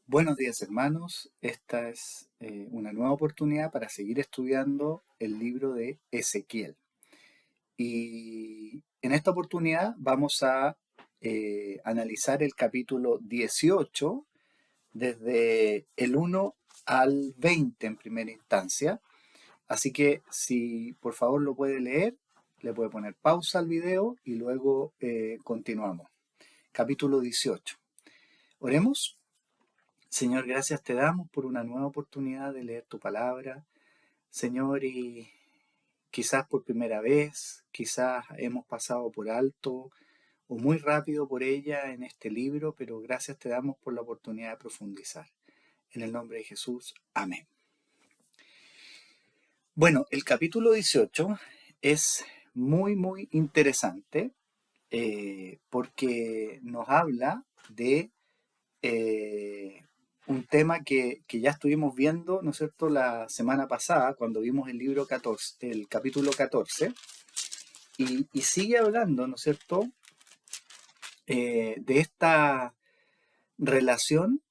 Buenos días, hermanos. Esta es una nueva oportunidad para seguir estudiando el libro de Ezequiel. Y en esta oportunidad vamos a analizar el capítulo 18 desde el 1 al 20 en primera instancia. Así que si por favor lo puede leer, le puede poner pausa al video y luego continuamos. Capítulo 18. Oremos. Señor, gracias te damos por una nueva oportunidad de leer tu palabra. Señor, y quizás por primera vez, quizás hemos pasado por alto o muy rápido por ella en este libro, pero gracias te damos por la oportunidad de profundizar. En el nombre de Jesús, amén. Bueno, el capítulo 18 es muy interesante porque nos habla de eh, un tema que ya estuvimos viendo, ¿no es cierto?, la semana pasada, cuando vimos el libro 14, el capítulo 14, y sigue hablando, ¿no es cierto?, de esta relación,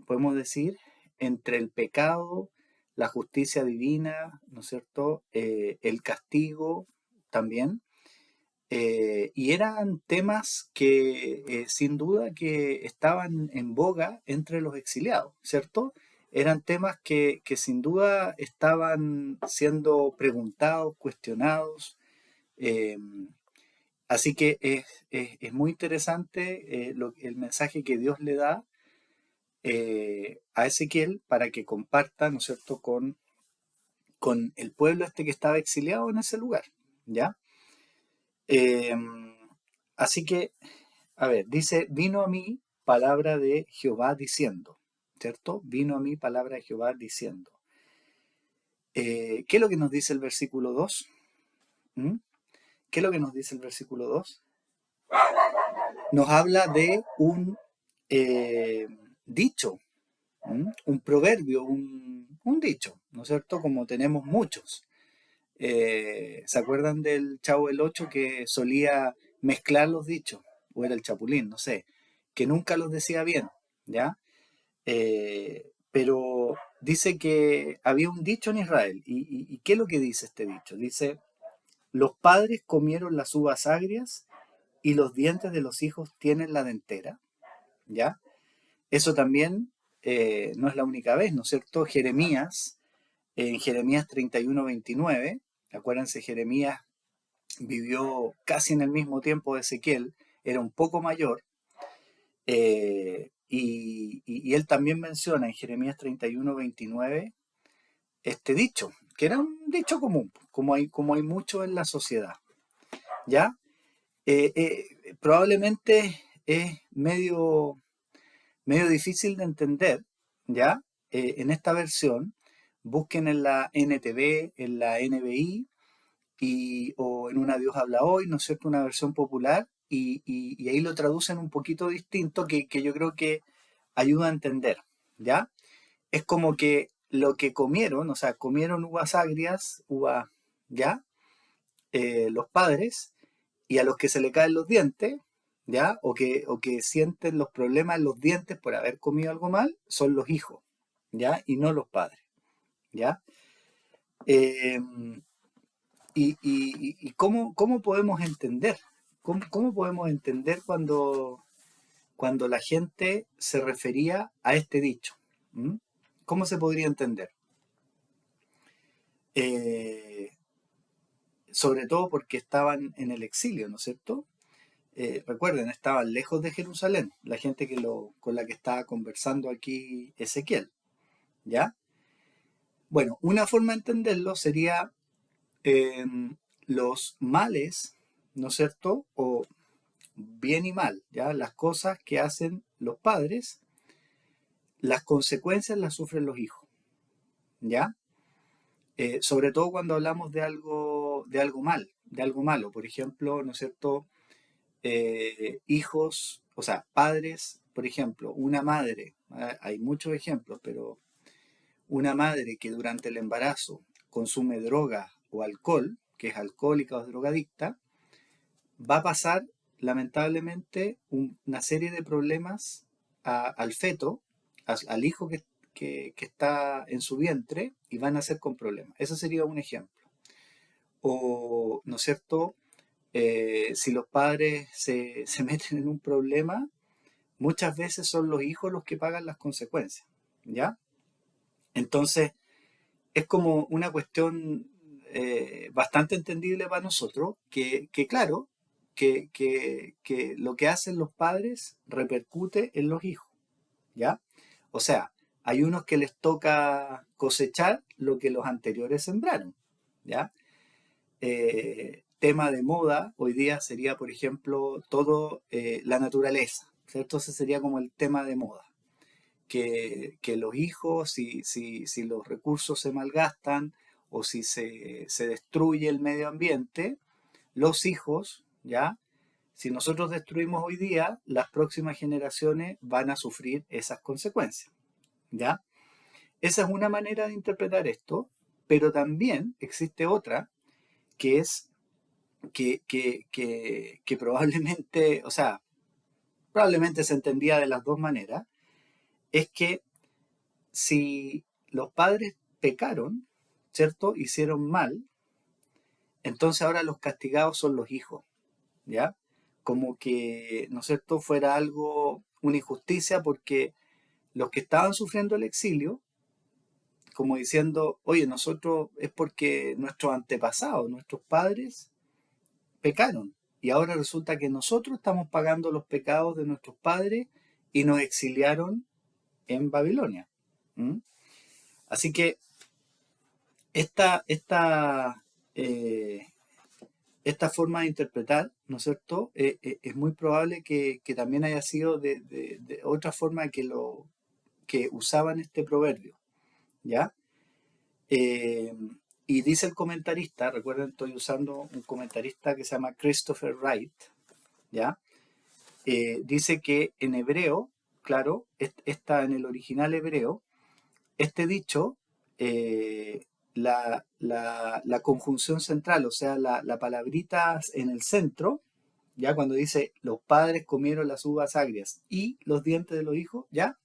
podemos decir, entre el pecado, la justicia divina, ¿no es cierto?, el castigo también. Y eran temas que sin duda que estaban en boga entre los exiliados, ¿cierto? Eran temas que sin duda estaban siendo preguntados, cuestionados. eh, Así que es muy interesante el mensaje que Dios le da a Ezequiel para que comparta, ¿no es cierto?, con el pueblo este que estaba exiliado en ese lugar, ¿ya? Eh, Así que a ver, dice, vino a mí palabra de Jehová diciendo, ¿cierto? Vino a mí palabra de Jehová diciendo. ¿Qué es lo que nos dice el versículo 2? ¿Mm? ¿Qué es lo que nos dice el versículo 2? Nos habla de un eh, dicho, un proverbio, un dicho, ¿no es cierto? Como tenemos muchos. ¿Se acuerdan del Chavo del Ocho que solía mezclar los dichos? O era el Chapulín, no sé, que nunca los decía bien, ¿ya? Pero dice que había un dicho en Israel. ¿Y qué es lo que dice este dicho? Dice, los padres comieron las uvas agrias y los dientes de los hijos tienen la dentera. ¿Ya? Eso también no es la única vez, ¿no es cierto? Jeremías, en Jeremías 31:29, acuérdense, Jeremías vivió casi en el mismo tiempo de Ezequiel, era un poco mayor, y él también menciona en Jeremías 31:29 este dicho, que era un dicho común, como hay mucho en la sociedad, ¿ya? Probablemente es medio difícil de entender, ¿ya? En esta versión, busquen en la NTV, en la NBI, o en una Dios habla hoy, ¿no es cierto? Una versión popular, y ahí lo traducen un poquito distinto que yo creo que ayuda a entender, ¿ya? Es como que lo que comieron, o sea, comieron uvas agrias, ¿ya? Los padres, y a los que se le caen los dientes, ¿ya? O que sienten los problemas en los dientes por haber comido algo mal, son los hijos, ¿ya? Y no los padres, ¿ya? Eh, y cómo podemos entender, cómo podemos entender cuando la gente se refería a este dicho. ¿Mm? ¿Cómo se podría entender? Eh, Sobre todo porque estaban en el exilio, ¿no es cierto? Recuerden, estaban lejos de Jerusalén, la gente con la que estaba conversando aquí Ezequiel, ¿ya? Bueno, una forma de entenderlo sería eh, los males, ¿no es cierto? O bien y mal, ¿ya? Las cosas que hacen los padres, las consecuencias las sufren los hijos, ¿ya? Sobre todo cuando hablamos de algo malo, por ejemplo, ¿no es cierto? Hijos, o sea, padres, por ejemplo, una madre, hay muchos ejemplos, pero una madre que durante el embarazo consume droga o alcohol, que es alcohólica o drogadicta, va a pasar lamentablemente una serie de problemas al feto al hijo que está en su vientre y van a nacer con problemas. Ese sería un ejemplo. O, ¿no es cierto? Si los padres se meten en un problema, muchas veces son los hijos los que pagan las consecuencias, ¿ya? Entonces, es como una cuestión bastante entendible para nosotros, que claro, que lo que hacen los padres repercute en los hijos, ¿ya? O sea, hay unos que les toca cosechar lo que los anteriores sembraron, ¿ya? Tema de moda hoy día sería, por ejemplo, todo la naturaleza, ¿cierto? Ese sería como el tema de moda. Que los hijos, si los recursos se malgastan o si se destruye el medio ambiente, los hijos, ¿ya? Si nosotros destruimos hoy día, las próximas generaciones van a sufrir esas consecuencias, ¿ya? Esa es una manera de interpretar esto, pero también existe otra que es que probablemente, o sea, probablemente se entendía de las dos maneras, es que si los padres pecaron, ¿cierto? Hicieron mal, entonces ahora los castigados son los hijos, ¿ya? Como que, ¿no es cierto?, fuera algo, una injusticia porque los que estaban sufriendo el exilio, como diciendo, oye, nosotros es porque nuestros antepasados, nuestros padres, pecaron. Y ahora resulta que nosotros estamos pagando los pecados de nuestros padres y nos exiliaron en Babilonia. ¿Mm? Así que esta, esta, eh, esta forma de interpretar, ¿no es cierto? Es muy probable que también haya sido de otra forma que usaban este proverbio, ¿ya? Eh, y dice el comentarista, recuerden, estoy usando un comentarista que se llama Christopher Wright, ¿ya? Dice que en hebreo, claro, está en el original hebreo, este dicho, la conjunción central, o sea, la palabrita en el centro, ya cuando dice los padres comieron las uvas agrias y los dientes de los hijos, ya,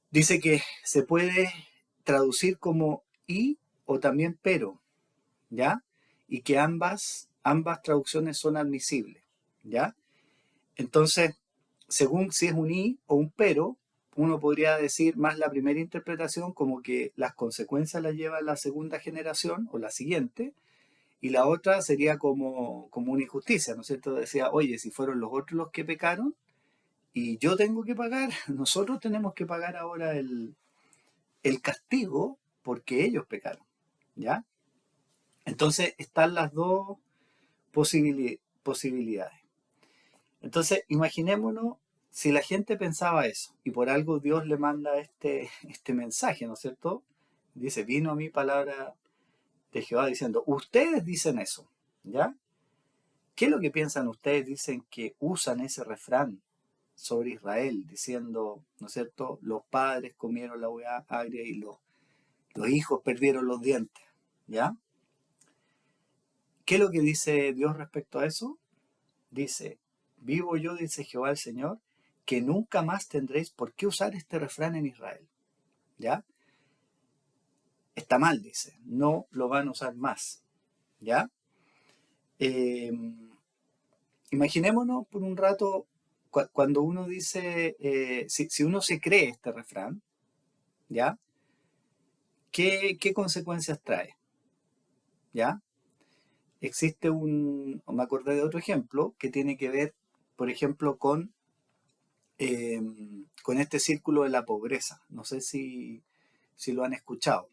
dice que se puede traducir como y o también pero, ya, y que ambas traducciones son admisibles, ya. Entonces, según si es un y o un pero, uno podría decir más la primera interpretación como que las consecuencias las lleva la segunda generación o la siguiente, y la otra sería como una injusticia, ¿no es cierto? Decía, oye, si fueron los otros los que pecaron y yo tengo que pagar, nosotros tenemos que pagar ahora el castigo porque ellos pecaron, ¿ya? Entonces están las dos posibilidades. Entonces, imaginémonos si la gente pensaba eso y por algo Dios le manda este mensaje, ¿no es cierto? Dice, vino a mí palabra de Jehová diciendo, ustedes dicen eso, ¿ya? ¿Qué es lo que piensan ustedes? Dicen que usan ese refrán sobre Israel, diciendo, ¿no es cierto? Los padres comieron la uva agria y los hijos perdieron los dientes, ¿ya? ¿Qué es lo que dice Dios respecto a eso? Dice, vivo yo, dice Jehová el Señor, que nunca más tendréis por qué usar este refrán en Israel. ¿Ya? Está mal, dice, no lo van a usar más. ¿Ya? Eh, Imaginémonos por un rato cuando uno dice, si uno se cree este refrán, ¿ya? ¿Qué consecuencias trae? ¿Ya? Existe me acordé de otro ejemplo que tiene que ver, por ejemplo, con este círculo de la pobreza. No sé si lo han escuchado,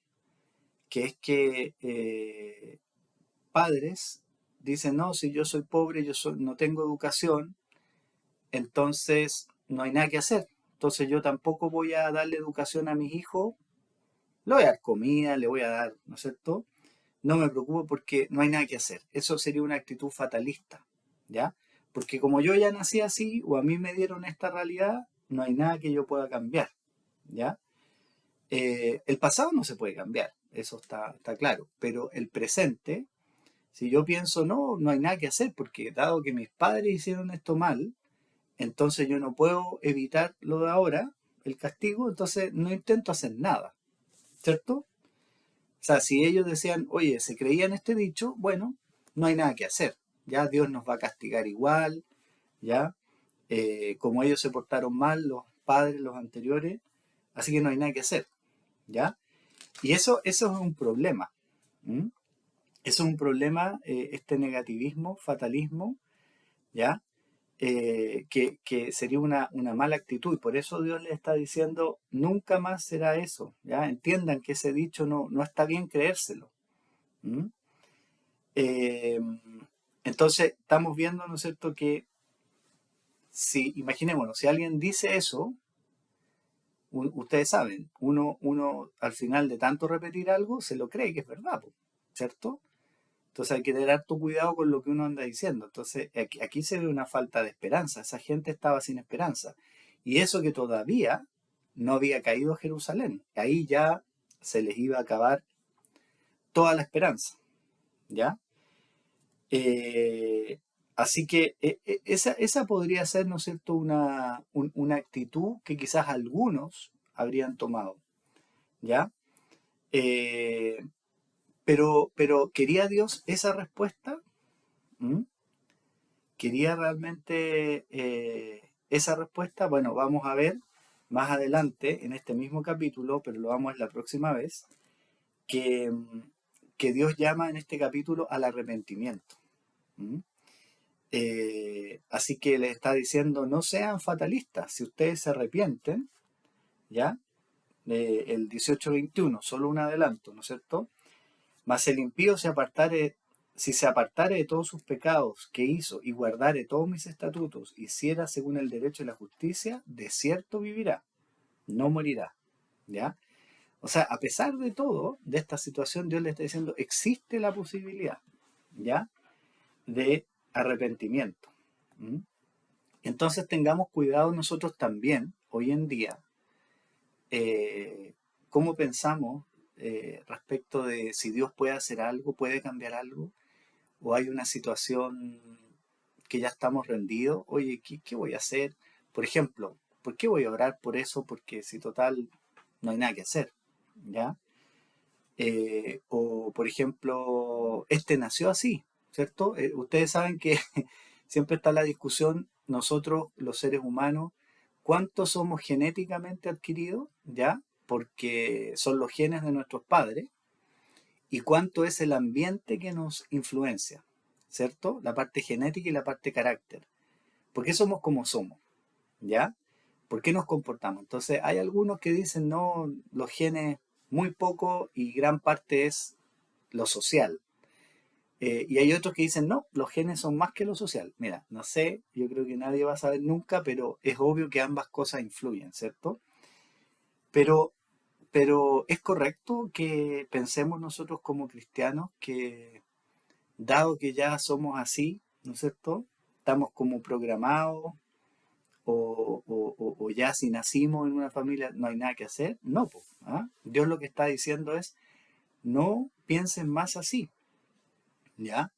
que es que padres dicen, no, si yo soy pobre, no tengo educación, entonces no hay nada que hacer. Entonces yo tampoco voy a darle educación a mis hijos, le voy a dar comida, le voy a dar, ¿no es cierto? No me preocupo porque no hay nada que hacer. Eso sería una actitud fatalista, ¿ya? Porque como yo ya nací así o a mí me dieron esta realidad, no hay nada que yo pueda cambiar, ¿ya? El pasado no se puede cambiar, eso está claro, pero el presente, si yo pienso, no hay nada que hacer, porque dado que mis padres hicieron esto mal, entonces yo no puedo evitar lo de ahora, el castigo, entonces no intento hacer nada, ¿cierto? O sea, si ellos decían, oye, se creían este dicho, bueno, no hay nada que hacer. Ya Dios nos va a castigar igual, ya. Como ellos se portaron mal, los padres, los anteriores, así que no hay nada que hacer, ¿ya? Y eso es un problema. ¿M? Eso es un problema, este negativismo, fatalismo, ¿ya? Que sería una mala actitud. Y por eso Dios les está diciendo, nunca más será eso. ¿Ya? Entiendan que ese dicho no está bien creérselo. ¿Mm? Eh, entonces, estamos viendo, ¿no es cierto?, que si, imaginémonos, si alguien dice eso, ustedes saben, uno al final de tanto repetir algo, se lo cree que es verdad, ¿cierto? Entonces hay que tener harto cuidado con lo que uno anda diciendo. Entonces aquí se ve una falta de esperanza. Esa gente estaba sin esperanza. Y eso que todavía no había caído Jerusalén. Ahí ya se les iba a acabar toda la esperanza. ¿Ya? Eh, Así que esa podría ser, ¿no es cierto?, una actitud que quizás algunos habrían tomado. ¿Ya? Eh, pero ¿quería Dios esa respuesta? ¿Mm? ¿Quería realmente esa respuesta? Bueno, vamos a ver más adelante en este mismo capítulo, pero lo vamos a ver la próxima vez, que, que Dios llama en este capítulo al arrepentimiento. ¿Mm? Así que les está diciendo, no sean fatalistas, si ustedes se arrepienten, ¿ya? El 18:21, solo un adelanto, ¿no es cierto? Mas el impío si se apartare de todos sus pecados que hizo y guardare todos mis estatutos, hiciera según el derecho y la justicia, de cierto vivirá, no morirá. ¿Ya? O sea, a pesar de todo, de esta situación, Dios le está diciendo, existe la posibilidad, ¿ya?, de arrepentimiento. ¿Mm? Entonces tengamos cuidado nosotros también, hoy en día, cómo pensamos respecto de si Dios puede hacer algo, puede cambiar algo, o hay una situación que ya estamos rendidos. Oye, ¿qué voy a hacer? Por ejemplo, ¿por qué voy a orar por eso? Porque si total no hay nada que hacer, ¿ya? O por ejemplo, este nació así, ¿cierto? Ustedes saben que siempre está la discusión, nosotros los seres humanos, ¿cuántos somos genéticamente adquiridos? ¿Ya? Porque son los genes de nuestros padres, y cuánto es el ambiente que nos influencia, ¿cierto? La parte genética y la parte carácter. ¿Por qué somos como somos? ¿Ya? ¿Por qué nos comportamos? Entonces, hay algunos que dicen, no, los genes muy poco y gran parte es lo social. Y hay otros que dicen, no, los genes son más que lo social. Mira, no sé, yo creo que nadie va a saber nunca, pero es obvio que ambas cosas influyen, ¿cierto? Pero, pero es correcto que pensemos nosotros como cristianos que, dado que ya somos así, ¿no es cierto?, estamos como programados, o ya si nacimos en una familia no hay nada que hacer. No, pues, ¿ah? Dios lo que está diciendo es, no piensen más así, ¿ya?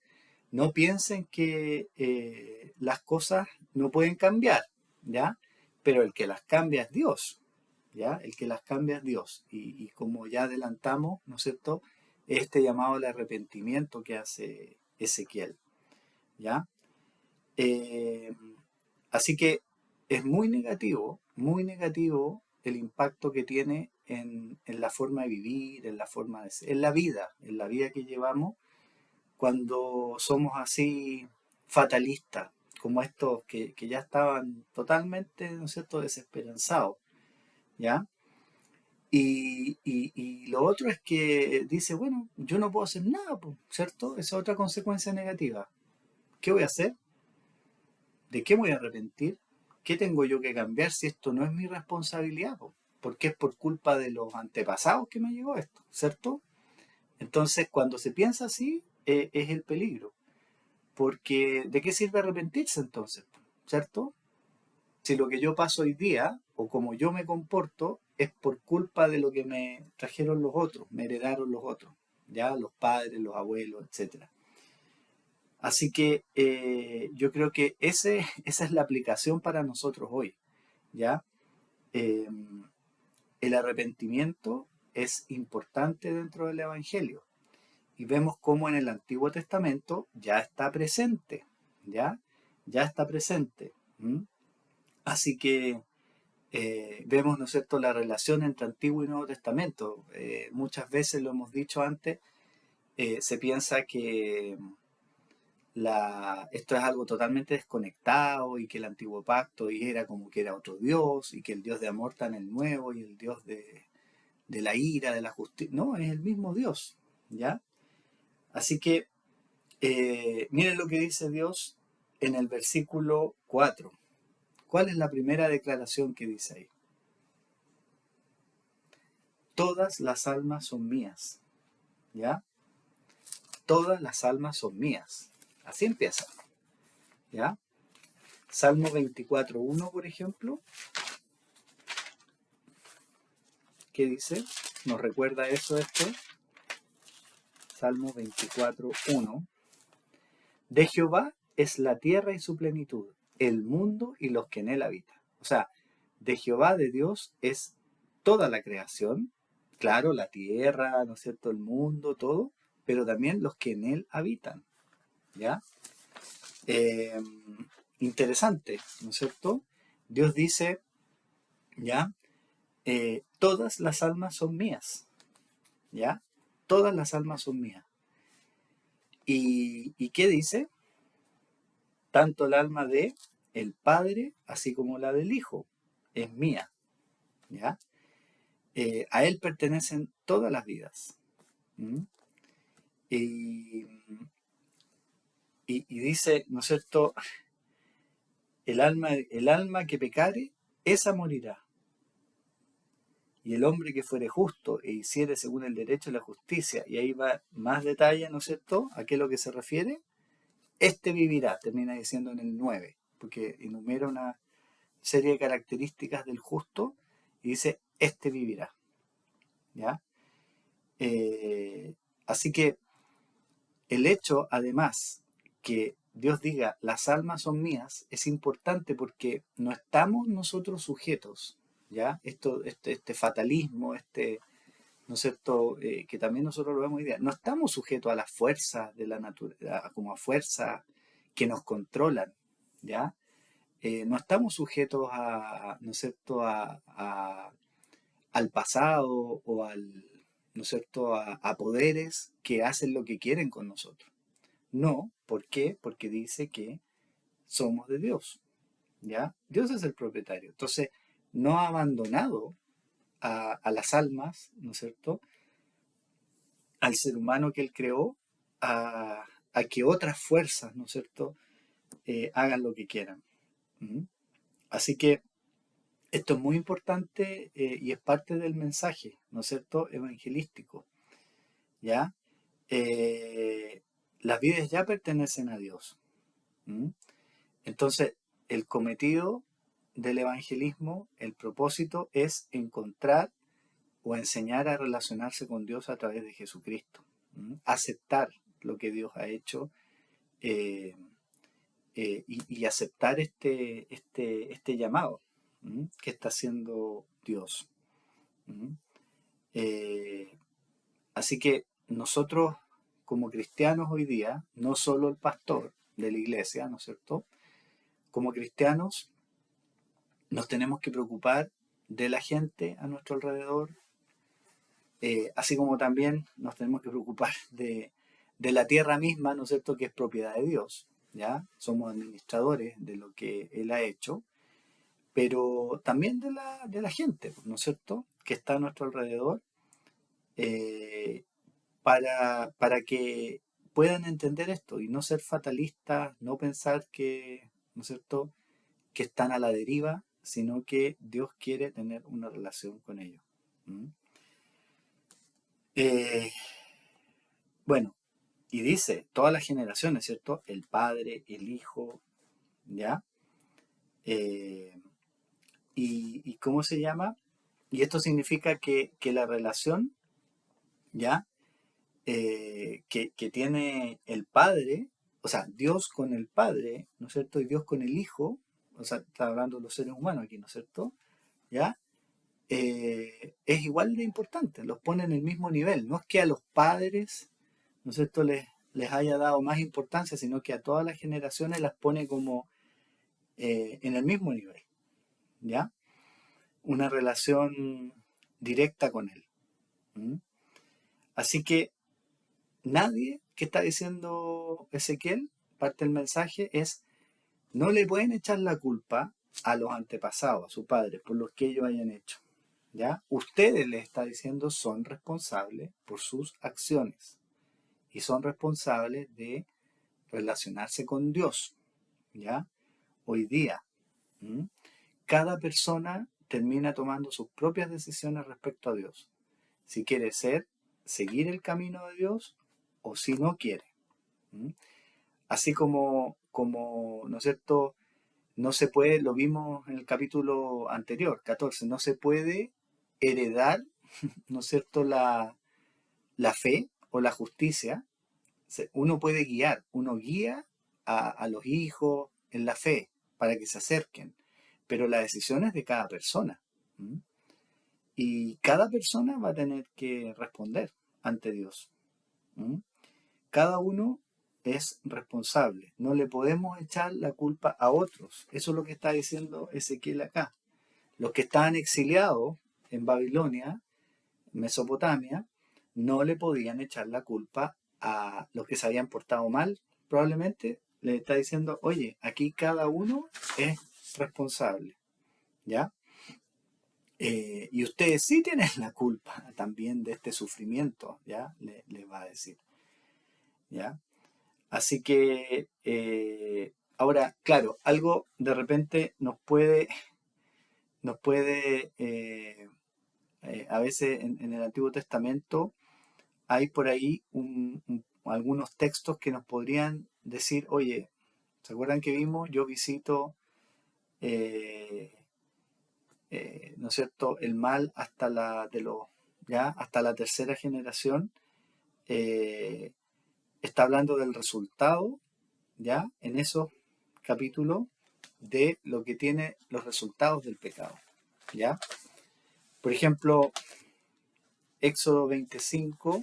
No piensen que las cosas no pueden cambiar, ¿ya? Pero el que las cambia es Dios, ¿ya? El que las cambia es Dios. Y como ya adelantamos, ¿no es cierto?, este llamado al arrepentimiento que hace Ezequiel, ¿ya? Eh, Así que es muy negativo el impacto que tiene en la forma de vivir, en la forma de ser, en la vida que llevamos cuando somos así fatalistas, como estos que ya estaban totalmente, ¿no es cierto?, desesperanzados, ¿ya? Y lo otro es que dice, bueno, yo no puedo hacer nada, po, ¿cierto? Esa es otra consecuencia negativa. ¿Qué voy a hacer? ¿De qué me voy a arrepentir? ¿Qué tengo yo que cambiar si esto no es mi responsabilidad, po? Porque es por culpa de los antepasados que me llegó esto, ¿cierto? Entonces, cuando se piensa así, es el peligro. Porque, ¿de qué sirve arrepentirse entonces? ¿Cierto? Si lo que yo paso hoy día, o como yo me comporto, es por culpa de lo que me trajeron los otros, me heredaron los otros, ya los padres, los abuelos, etcétera. Así que yo creo que esa es la aplicación para nosotros hoy, ¿ya? Eh, el arrepentimiento es importante dentro del Evangelio y vemos cómo en el Antiguo Testamento ya está presente, ¿ya? Ya está presente. ¿Mm? Así que vemos, ¿no es cierto?, la relación entre Antiguo y Nuevo Testamento. Muchas veces lo hemos dicho antes, se piensa que esto es algo totalmente desconectado y que el antiguo pacto y era como que era otro Dios y que el Dios de amor está en el nuevo y el Dios de la ira, de la justicia. No, es el mismo Dios, ¿ya? Así que miren lo que dice Dios en el versículo 4. ¿Cuál es la primera declaración que dice ahí? Todas las almas son mías, ¿ya? Todas las almas son mías. Así empieza, ¿ya? Salmo 24.1, por ejemplo, ¿qué dice? Nos recuerda eso esto. Salmo 24.1. De Jehová es la tierra y su plenitud, el mundo y los que en él habitan. O sea, de Jehová, de Dios, es toda la creación, claro, la tierra, ¿no es cierto?, el mundo, todo, pero también los que en él habitan, ¿ya? Eh, Interesante, ¿no es cierto? Dios dice, ¿ya? Todas las almas son mías, ¿ya? Todas las almas son mías. ¿Y qué dice? Tanto el alma de el Padre, así como la del Hijo, es mía, ¿ya? A Él pertenecen todas las vidas. ¿Mm? Y, y dice, ¿no es cierto? El alma que pecare, esa morirá. Y el hombre que fuere justo e hiciere según el derecho y la justicia, y ahí va más detalle, ¿no es cierto?, a qué es lo que se refiere, este vivirá, termina diciendo en el 9, porque enumera una serie de características del justo y dice, este vivirá, ¿ya? Así que el hecho, además, que Dios diga, las almas son mías, es importante porque no estamos nosotros sujetos, ¿ya? Este fatalismo, ¿no es cierto?, que también nosotros lo vemos hoy día. No estamos sujetos a las fuerzas de la naturaleza, como a fuerzas que nos controlan, ¿ya? No estamos sujetos a, ¿no es cierto?, al pasado o ¿no es cierto?, a poderes que hacen lo que quieren con nosotros. No, ¿por qué? Porque dice que somos de Dios, ¿ya? Dios es el propietario. Entonces, no ha abandonado a las almas, ¿no es cierto?, al ser humano que él creó, a que otras fuerzas, ¿no es cierto?, hagan lo que quieran. ¿Mm? Así que esto es muy importante y es parte del mensaje, ¿no es cierto?, evangelístico, ¿ya? Eh, las vidas ya pertenecen a Dios. ¿Mm? Entonces, el cometido del evangelismo, el propósito es encontrar o enseñar a relacionarse con Dios a través de Jesucristo. ¿Mm? Aceptar lo que Dios ha hecho eh, y aceptar este llamado que está haciendo Dios. ¿Mm? Eh, Así que nosotros como cristianos hoy día, no solo el pastor de la iglesia, ¿no es cierto?, como cristianos nos tenemos que preocupar de la gente a nuestro alrededor, así como también nos tenemos que preocupar de la tierra misma, ¿no es cierto?, que es propiedad de Dios, ¿ya? Somos administradores de lo que Él ha hecho, pero también de la gente, ¿no es cierto?, que está a nuestro alrededor, eh, para que puedan entender esto y no ser fatalistas, no pensar que, ¿no es cierto?, que están a la deriva, sino que Dios quiere tener una relación con ellos. ¿Mm? Eh, bueno, y dice, todas las generaciones, ¿cierto? El Padre, el Hijo, ¿ya? Eh, y ¿cómo se llama? Y esto significa que la relación, ¿ya? Que tiene el Padre, o sea, Dios con el Padre, ¿no es cierto? Y Dios con el Hijo, o sea, está hablando de los seres humanos aquí, ¿no es cierto? ¿ya? Es igual de importante, los pone en el mismo nivel. No es que a los padres, ¿no es cierto?, les haya dado más importancia, sino que a todas las generaciones las pone como en el mismo nivel, ¿ya? Una relación directa con él. ¿Mm? Así que nadie, ¿qué está diciendo Ezequiel? Parte del mensaje es, no le pueden echar la culpa a los antepasados, a sus padres, por lo que ellos hayan hecho. ¿Ya? Ustedes, les está diciendo, son responsables por sus acciones y son responsables de relacionarse con Dios. ¿Ya? Hoy día, ¿m? Cada persona termina tomando sus propias decisiones respecto a Dios. Si quiere seguir el camino de Dios o si no quiere. ¿M? Así como, ¿no es cierto? No se puede, lo vimos en el capítulo anterior, 14, no se puede heredar, ¿no es cierto?, la fe o la justicia. Uno puede guiar, uno guía a los hijos en la fe para que se acerquen, pero la decisión es de cada persona. ¿M? Y cada persona va a tener que responder ante Dios. ¿M? Cada uno es responsable. No le podemos echar la culpa a otros. Eso es lo que está diciendo Ezequiel acá. Los que estaban exiliados en Babilonia, Mesopotamia, no le podían echar la culpa a los que se habían portado mal. Probablemente le está diciendo, oye, aquí cada uno es responsable. ¿Ya? Y ustedes sí tienen la culpa también de este sufrimiento, ¿ya? Le va a decir. ¿Ya? Así que, ahora, claro, algo de repente nos puede a veces en el Antiguo Testamento hay por ahí algunos textos que nos podrían decir, oye, ¿se acuerdan que vimos? Yo visito, eh, ¿no es cierto?, el mal hasta la tercera generación. eh, Está hablando del resultado, ¿ya? En esos capítulos de lo que tiene los resultados del pecado, ¿ya? Por ejemplo, Éxodo 25,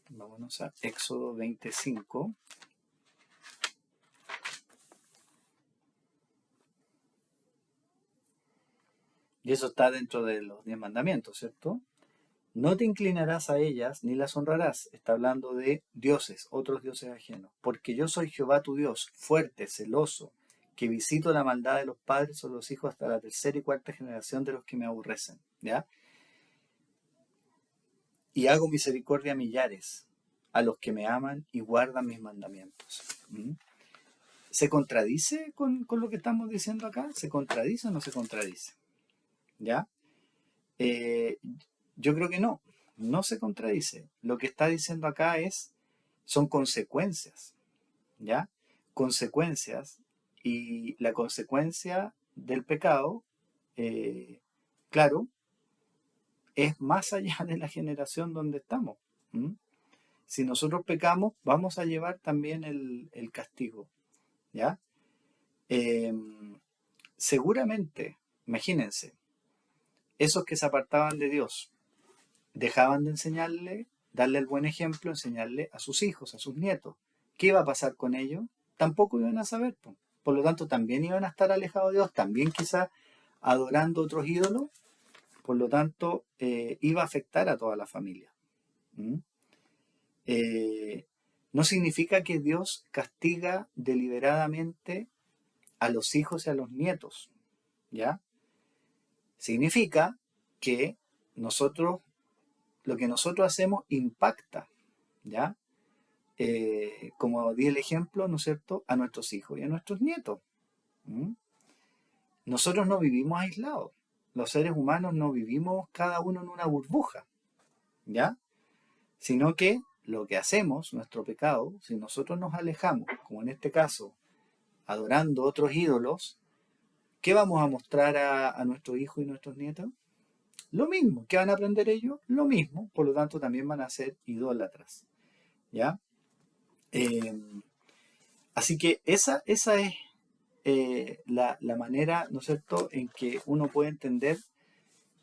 vámonos a Éxodo 25, y eso está dentro de los 10 mandamientos, ¿cierto? No te inclinarás a ellas ni las honrarás. Está hablando de dioses, otros dioses ajenos. Porque yo soy Jehová tu Dios, fuerte, celoso, que visito la maldad de los padres sobre los hijos hasta la tercera y cuarta generación de los que me aborrecen. ¿Ya? Y hago misericordia a millares, a los que me aman y guardan mis mandamientos. ¿Mm? ¿Se contradice con lo que estamos diciendo acá? ¿Se contradice o no se contradice? ¿Ya? Eh, yo creo que no, no se contradice. Lo que está diciendo acá son consecuencias, ¿ya? Consecuencias. Y la consecuencia del pecado, eh, claro, es más allá de la generación donde estamos. ¿M? Si nosotros pecamos, vamos a llevar también el castigo, ¿ya? Eh, Seguramente, imagínense, esos que se apartaban de Dios, dejaban de enseñarle, darle el buen ejemplo, enseñarle a sus hijos, a sus nietos. ¿Qué iba a pasar con ellos? Tampoco iban a saber. Por lo tanto, también iban a estar alejados de Dios, también quizás adorando otros ídolos. Por lo tanto, iba a afectar a toda la familia. ¿Mm? No significa que Dios castiga deliberadamente a los hijos y a los nietos, ¿ya? Significa que lo que nosotros hacemos impacta, ¿ya? Como di el ejemplo, ¿no es cierto?, a nuestros hijos y a nuestros nietos. ¿Mm? Nosotros no vivimos aislados. Los seres humanos no vivimos cada uno en una burbuja, ¿ya? Sino que lo que hacemos, nuestro pecado, si nosotros nos alejamos, como en este caso, adorando otros ídolos, ¿qué vamos a mostrar a nuestros hijos y nuestros nietos? lo mismo. ¿Qué van a aprender ellos? Lo mismo. Por lo tanto, también van a ser idólatras. ¿Ya? Eh, Así que esa es la manera, ¿no es cierto?, en que uno puede entender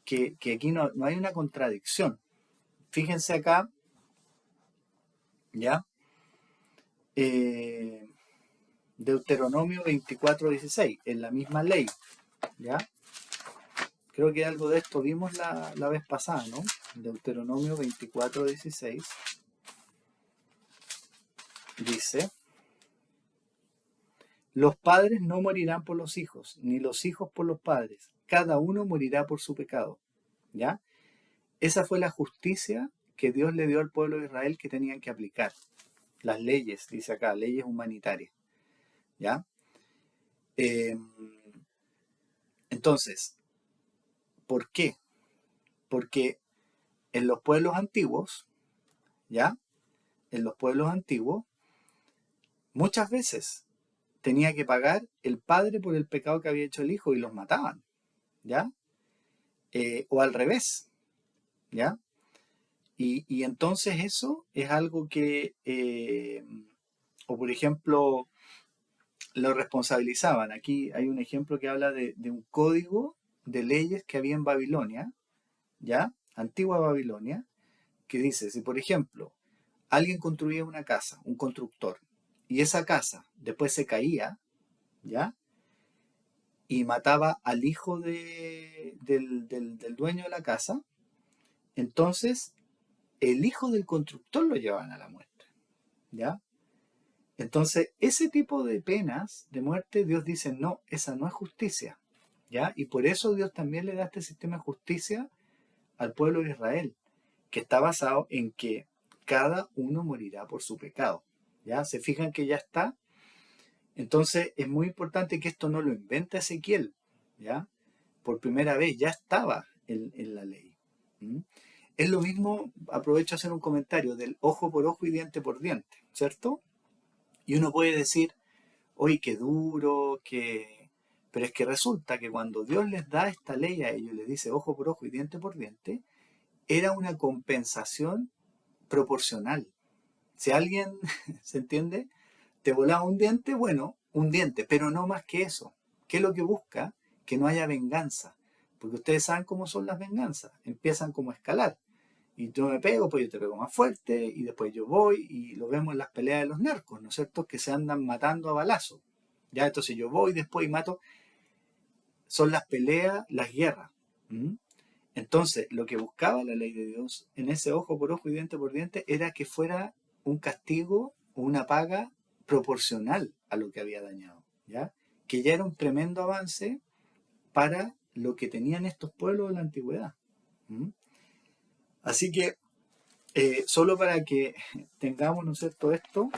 que aquí no hay una contradicción. Fíjense acá, ¿ya? Eh, Deuteronomio 24:16, en la misma ley, ¿ya? Creo que algo de esto vimos la vez pasada, ¿no? Deuteronomio 24:16 dice: los padres no morirán por los hijos, ni los hijos por los padres. Cada uno morirá por su pecado. ¿Ya? Esa fue la justicia que Dios le dio al pueblo de Israel que tenían que aplicar. Las leyes, dice acá, leyes humanitarias. ¿Ya? Eh, entonces, ¿por qué? Porque en los pueblos antiguos, ¿ya? En los pueblos antiguos, muchas veces tenía que pagar el padre por el pecado que había hecho el hijo y los mataban. ¿Ya? O al revés. ¿Ya? Y entonces eso es algo que, o por ejemplo, lo responsabilizaban. Aquí hay un ejemplo que habla de un código de leyes que había en Babilonia, ¿ya? Antigua Babilonia, que dice, si por ejemplo alguien construía una casa, un constructor, y esa casa después se caía, ¿ya? Y mataba al hijo del dueño de la casa, entonces el hijo del constructor lo llevaban a la muerte, ¿ya? Entonces, ese tipo de penas de muerte, Dios dice, no, esa no es justicia, ¿ya? Y por eso Dios también le da este sistema de justicia al pueblo de Israel, que está basado en que cada uno morirá por su pecado, ¿ya? Se fijan que ya está. Entonces, es muy importante que esto no lo invente Ezequiel, ¿ya? Por primera vez, ya estaba en la ley. ¿Mm? Es lo mismo, aprovecho a hacer un comentario del ojo por ojo y diente por diente, ¿cierto? Y uno puede decir, oye, qué duro, que... Pero es que resulta que cuando Dios les da esta ley a ellos, les dice ojo por ojo y diente por diente, era una compensación proporcional. Si alguien, ¿se entiende? Te volaba un diente, bueno, un diente, pero no más que eso. ¿Qué es lo que busca? Que no haya venganza. Porque ustedes saben cómo son las venganzas. Empiezan como a escalar. Y yo me pego, pues yo te pego más fuerte, y después yo voy, y lo vemos en las peleas de los narcos, ¿no es cierto? Que se andan matando a balazos. Ya, entonces yo voy después y mato. Son las peleas, las guerras. ¿Mm? Entonces, lo que buscaba la ley de Dios en ese ojo por ojo y diente por diente era que fuera un castigo o una paga proporcional a lo que había dañado. ¿Ya? Que ya era un tremendo avance para lo que tenían estos pueblos de la antigüedad. ¿Mm? Así que solo para que tengamos, ¿no es cierto?, esto,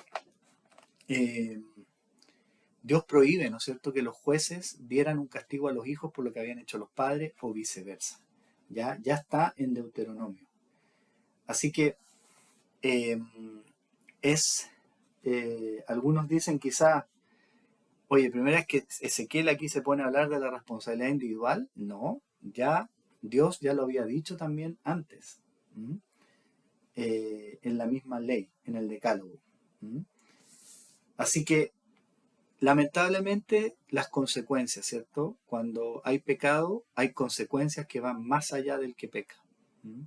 eh, Dios prohíbe, ¿no es cierto?, que los jueces dieran un castigo a los hijos por lo que habían hecho los padres o viceversa. Ya está en Deuteronomio. Así que eh, algunos dicen quizá, oye, primera vez que Ezequiel aquí se pone a hablar de la responsabilidad individual. No, ya Dios ya lo había dicho también antes. ¿Mm? En la misma ley, en el decálogo. ¿Mm? Así que, lamentablemente, las consecuencias, ¿cierto? Cuando hay pecado, hay consecuencias que van más allá del que peca. ¿Mm?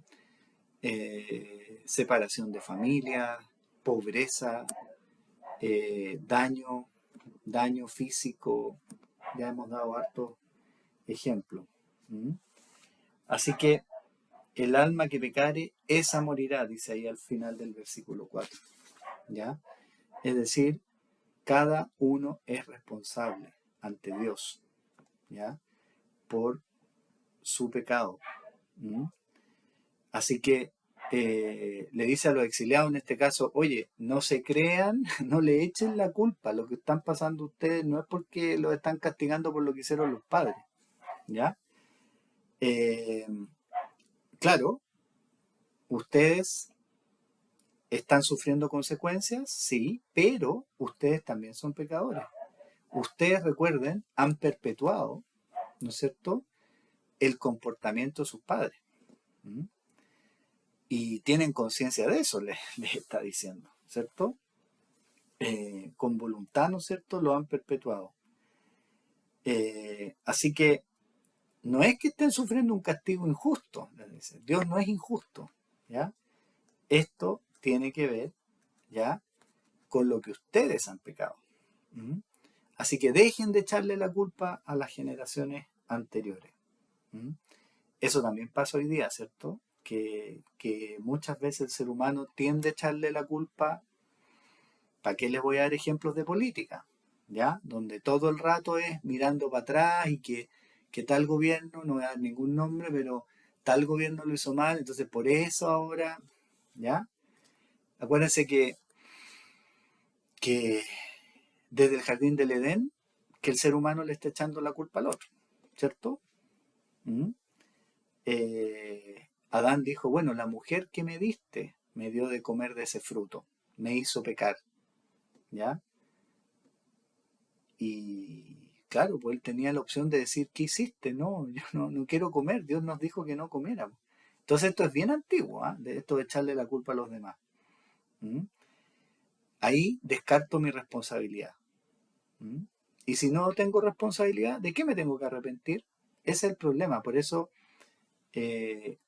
Separación de familia, pobreza, daño físico, ya hemos dado hartos ejemplos. ¿Mm? Así que el alma que pecare, esa morirá, dice ahí al final del versículo 4. ¿Ya? Es decir, cada uno es responsable ante Dios, ¿ya? Por su pecado. ¿Mm? Así que le dice a los exiliados en este caso, oye, no se crean, no le echen la culpa. Lo que están pasando ustedes no es porque los están castigando por lo que hicieron los padres, ¿ya? Eh, claro, ustedes están sufriendo consecuencias, sí, pero ustedes también son pecadores. Ustedes, recuerden, han perpetuado, ¿no es cierto?, el comportamiento de sus padres. ¿Mm? Y tienen conciencia de eso, les está diciendo, ¿cierto? Con voluntad, ¿no es cierto?, lo han perpetuado. Así que no es que estén sufriendo un castigo injusto, les dice. Dios no es injusto, ¿ya? Esto tiene que ver, ¿ya?, con lo que ustedes han pecado. ¿Mm? Así que dejen de echarle la culpa a las generaciones anteriores. ¿Mm? Eso también pasa hoy día, ¿cierto? Que muchas veces el ser humano tiende a echarle la culpa. ¿Para qué les voy a dar ejemplos de política? ¿Ya? Donde todo el rato es mirando para atrás y que tal gobierno, no voy a dar ningún nombre, pero tal gobierno lo hizo mal, entonces por eso ahora, ¿ya? Acuérdense que desde el jardín del Edén, que el ser humano le está echando la culpa al otro, ¿cierto? ¿Mm? Adán dijo, bueno, la mujer que me diste me dio de comer de ese fruto, me hizo pecar, ¿ya? Y claro, pues él tenía la opción de decir, ¿qué hiciste? No, yo no quiero comer, Dios nos dijo que no comiéramos. Entonces esto es bien antiguo, ¿ah? De esto de echarle la culpa a los demás. ¿Mm? Ahí descarto mi responsabilidad. ¿Mm? Y si no tengo responsabilidad, ¿de qué me tengo que arrepentir? Ese es el problema. Por eso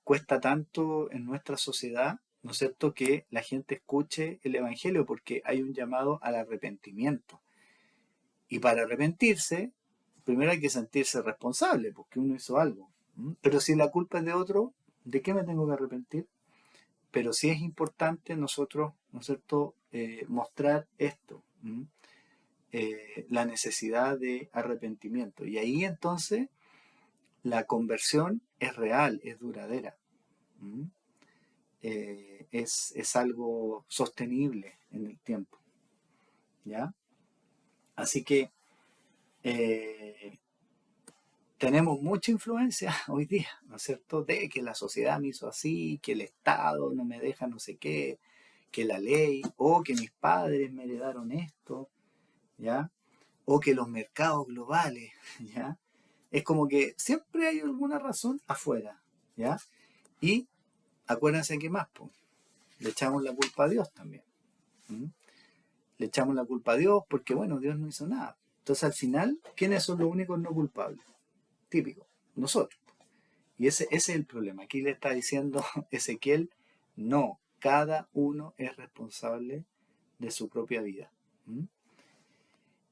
cuesta tanto en nuestra sociedad, ¿no es cierto?, que la gente escuche el Evangelio, porque hay un llamado al arrepentimiento. Y para arrepentirse, primero hay que sentirse responsable, porque uno hizo algo. ¿Mm? Pero si la culpa es de otro, ¿de qué me tengo que arrepentir? Pero sí es importante nosotros, ¿no es cierto?, mostrar esto, la necesidad de arrepentimiento. Y ahí entonces la conversión es real, es duradera. ¿Mm? Es algo sostenible en el tiempo. ¿Ya? Así que eh, tenemos mucha influencia hoy día, ¿no es cierto?, de que la sociedad me hizo así, que el Estado no me deja no sé qué, que la ley, o que mis padres me heredaron esto, ¿ya? O que los mercados globales, ¿ya? Es como que siempre hay alguna razón afuera, ¿ya? Y acuérdense que más, pues, le echamos la culpa a Dios también. ¿Mm? Le echamos la culpa a Dios porque, bueno, Dios no hizo nada. Entonces, al final, ¿quiénes son los únicos no culpables? Típico, nosotros. Y ese es el problema. Aquí le está diciendo Ezequiel, no, cada uno es responsable de su propia vida. ¿Mm?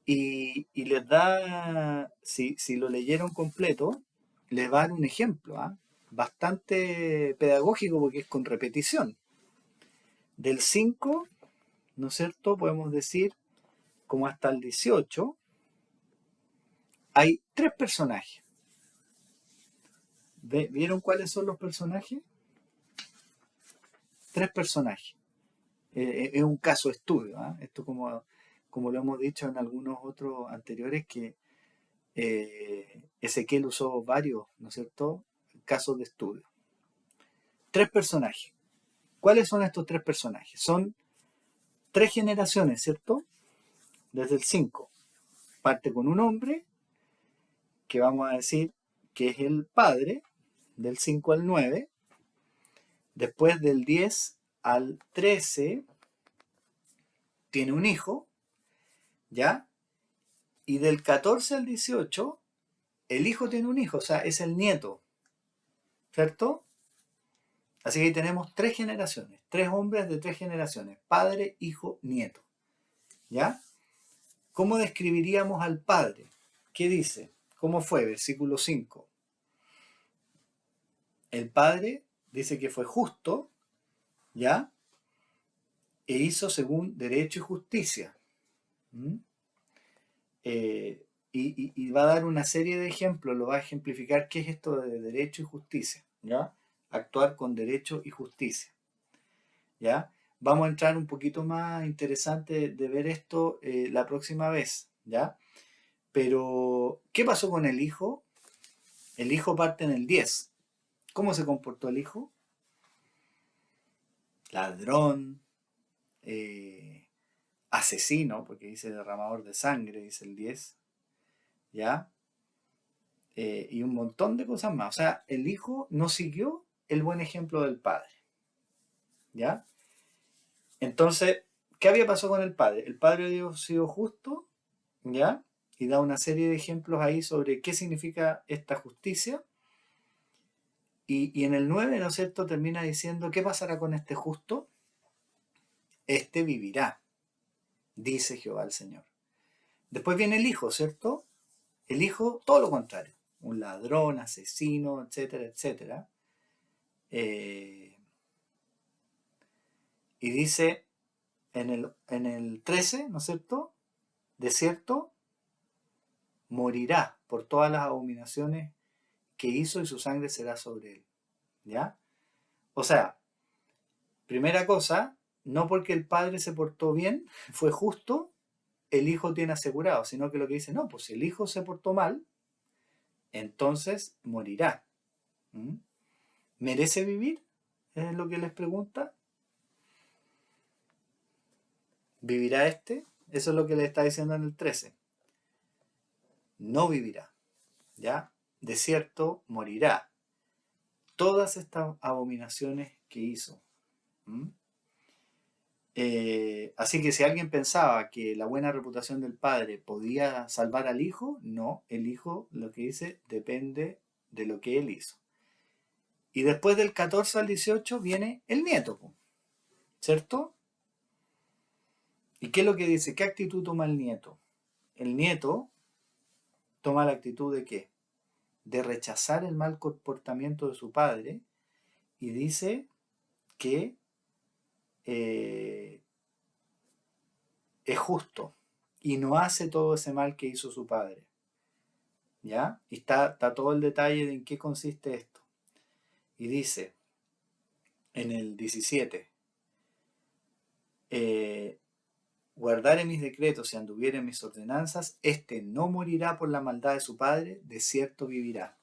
Y les da, si lo leyeron completo, les va a dar un ejemplo, ¿ah? Bastante pedagógico porque es con repetición. Del 5, ¿no es cierto?, podemos decir, como hasta el 18, hay tres personajes. ¿Vieron cuáles son los personajes? Tres personajes. Es un caso de estudio, ¿eh? Esto como lo hemos dicho en algunos otros anteriores, que Ezequiel usó varios, ¿no es cierto?, casos de estudio. Tres personajes. ¿Cuáles son estos tres personajes? Son tres generaciones, ¿cierto? Desde el 5. Parte con un hombre, que vamos a decir que es el padre, del 5 al 9. Después del 10 al 13 tiene un hijo, ¿ya? Y del 14 al 18 el hijo tiene un hijo, o sea, es el nieto, ¿cierto? Así que ahí tenemos tres generaciones, tres hombres de tres generaciones, padre, hijo, nieto, ¿ya? ¿Cómo describiríamos al padre? ¿Qué dice? ¿Cómo fue? Versículo 5. El padre dice que fue justo, ¿ya? E hizo según derecho y justicia. ¿Mm? Y va a dar una serie de ejemplos, lo va a ejemplificar qué es esto de derecho y justicia, ¿ya? Actuar con derecho y justicia, ¿ya? Vamos a entrar un poquito más interesante de ver esto la próxima vez, ¿ya? Pero, ¿qué pasó con el hijo? El hijo parte en el 10. ¿Cómo se comportó el hijo? Ladrón, eh, asesino, porque dice derramador de sangre, dice el 10, ¿ya? Y un montón de cosas más. O sea, el hijo no siguió el buen ejemplo del padre. ¿Ya? Entonces, ¿qué había pasado con el padre? El padre había sido justo, ¿ya? Y da una serie de ejemplos ahí sobre qué significa esta justicia. Y en el 9, ¿no es cierto?, termina diciendo, ¿qué pasará con este justo? Este vivirá, dice Jehová el Señor. Después viene el hijo, ¿cierto? El hijo, todo lo contrario. Un ladrón, asesino, etcétera, etcétera. Y dice en el 13, ¿no es cierto? De cierto, morirá por todas las abominaciones que hizo y su sangre será sobre él. ¿Ya? O sea, primera cosa, no porque el padre se portó bien, fue justo, el hijo tiene asegurado, sino que lo que dice, no, pues si el hijo se portó mal, entonces morirá. ¿Mm? ¿Merece vivir? Es lo que les pregunta. ¿Vivirá este? Eso es lo que le está diciendo en el 13. No vivirá, ¿ya? De cierto, morirá. Todas estas abominaciones que hizo. ¿Mm? Así que si alguien pensaba que la buena reputación del padre podía salvar al hijo, no, el hijo lo que dice depende de lo que él hizo. Y después del 14 al 18 viene el nieto, ¿cierto? ¿Y qué es lo que dice? ¿Qué actitud toma el nieto? El nieto toma la actitud de ¿qué? De rechazar el mal comportamiento de su padre y dice que es justo y no hace todo ese mal que hizo su padre. ¿Ya? Y está todo el detalle de en qué consiste esto. Y dice en el 17, guardare mis decretos y anduviere en mis ordenanzas, este no morirá por la maldad de su padre, de cierto vivirá.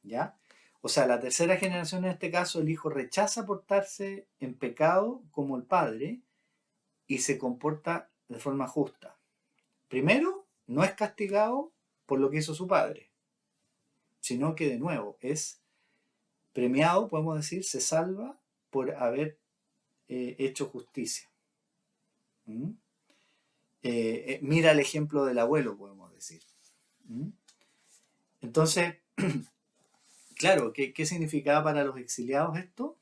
¿Ya? O sea, la tercera generación en este caso, el hijo rechaza portarse en pecado como el padre y se comporta de forma justa. Primero, no es castigado por lo que hizo su padre, sino que de nuevo es premiado, podemos decir, se salva por haber hecho justicia. ¿Mm? Mira el ejemplo del abuelo, podemos decir. ¿Mm? Entonces, claro, ¿qué significaba para los exiliados esto?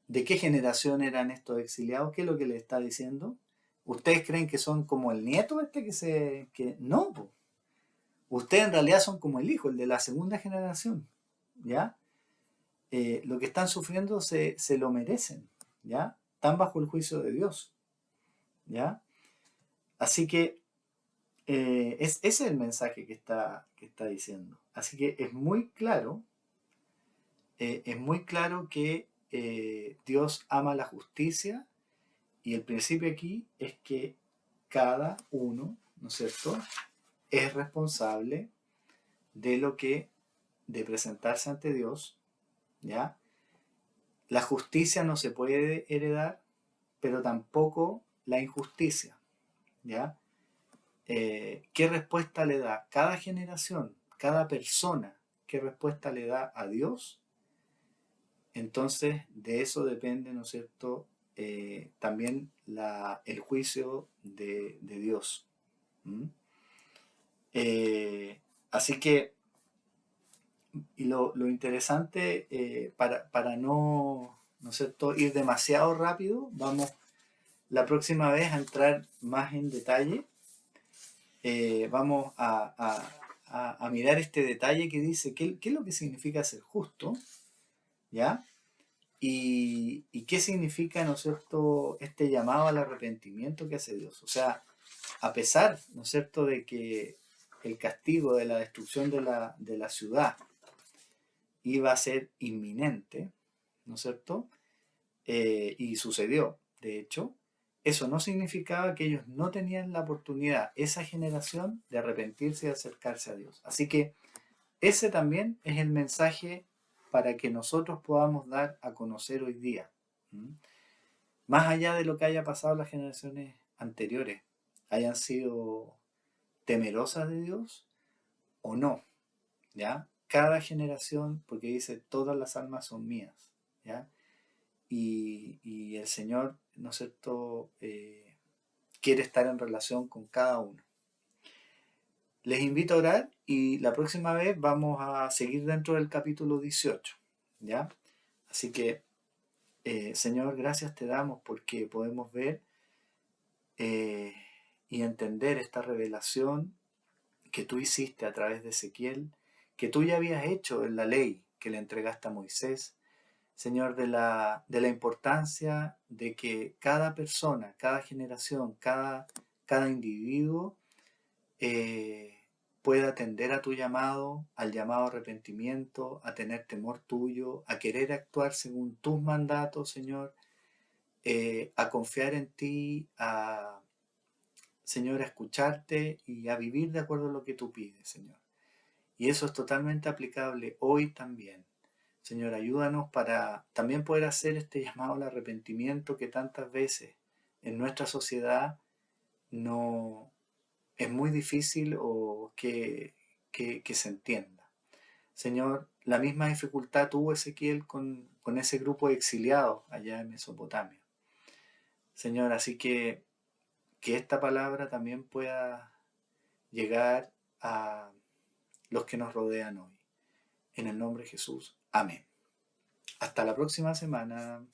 ¿De qué generación eran estos exiliados? ¿Qué es lo que le está diciendo? ¿Ustedes creen que son como el nieto que no, po. Ustedes en realidad son como el hijo, el de la segunda generación, ¿ya? Lo que están sufriendo se lo merecen, ¿ya? Están bajo el juicio de Dios, ¿ya? Así que ese es el mensaje que está diciendo. Así que es muy claro que Dios ama la justicia y el principio aquí es que cada uno, ¿no es cierto?, es responsable de presentarse ante Dios, ¿ya? La justicia no se puede heredar, pero tampoco la injusticia, ¿ya? ¿Qué respuesta le da cada generación, cada persona? ¿Qué respuesta le da a Dios? Entonces, de eso depende, ¿no es cierto?, también el juicio de Dios. ¿Mm? Así que, y lo interesante, para no, ¿no es cierto?, ir demasiado rápido, vamos la próxima vez a entrar más en detalle. Vamos a mirar este detalle que dice qué es lo que significa ser justo, ¿ya? Y qué significa, ¿no es cierto?, este llamado al arrepentimiento que hace Dios. O sea, a pesar, ¿no es cierto?, de que el castigo de la destrucción de la ciudad iba a ser inminente, ¿no es cierto?, y sucedió, de hecho, eso no significaba que ellos no tenían la oportunidad, esa generación, de arrepentirse y acercarse a Dios. Así que ese también es el mensaje para que nosotros podamos dar a conocer hoy día. ¿Mm? Más allá de lo que haya pasado en las generaciones anteriores, hayan sido temerosas de Dios o no, ¿ya? cada generación, porque dice, todas las almas son mías, ¿ya? Y el Señor, ¿no es cierto?, quiere estar en relación con cada uno. Les invito a orar y la próxima vez vamos a seguir dentro del capítulo 18, ¿ya? Así que, Señor, gracias te damos porque podemos ver eh, y entender esta revelación que tú hiciste a través de Ezequiel, que tú ya habías hecho en la ley que le entregaste a Moisés, Señor, de la importancia de que cada persona, cada generación, cada individuo pueda atender a tu llamado, al llamado arrepentimiento, a tener temor tuyo, a querer actuar según tus mandatos, Señor, a confiar en ti, Señor, a escucharte y a vivir de acuerdo a lo que tú pides, Señor. Y eso es totalmente aplicable hoy también. Señor, ayúdanos para también poder hacer este llamado al arrepentimiento que tantas veces en nuestra sociedad no es muy difícil o que se entienda. Señor, la misma dificultad tuvo Ezequiel con ese grupo de exiliados allá en Mesopotamia. Señor, así que esta palabra también pueda llegar a los que nos rodean hoy. En el nombre de Jesús. Amén. Hasta la próxima semana.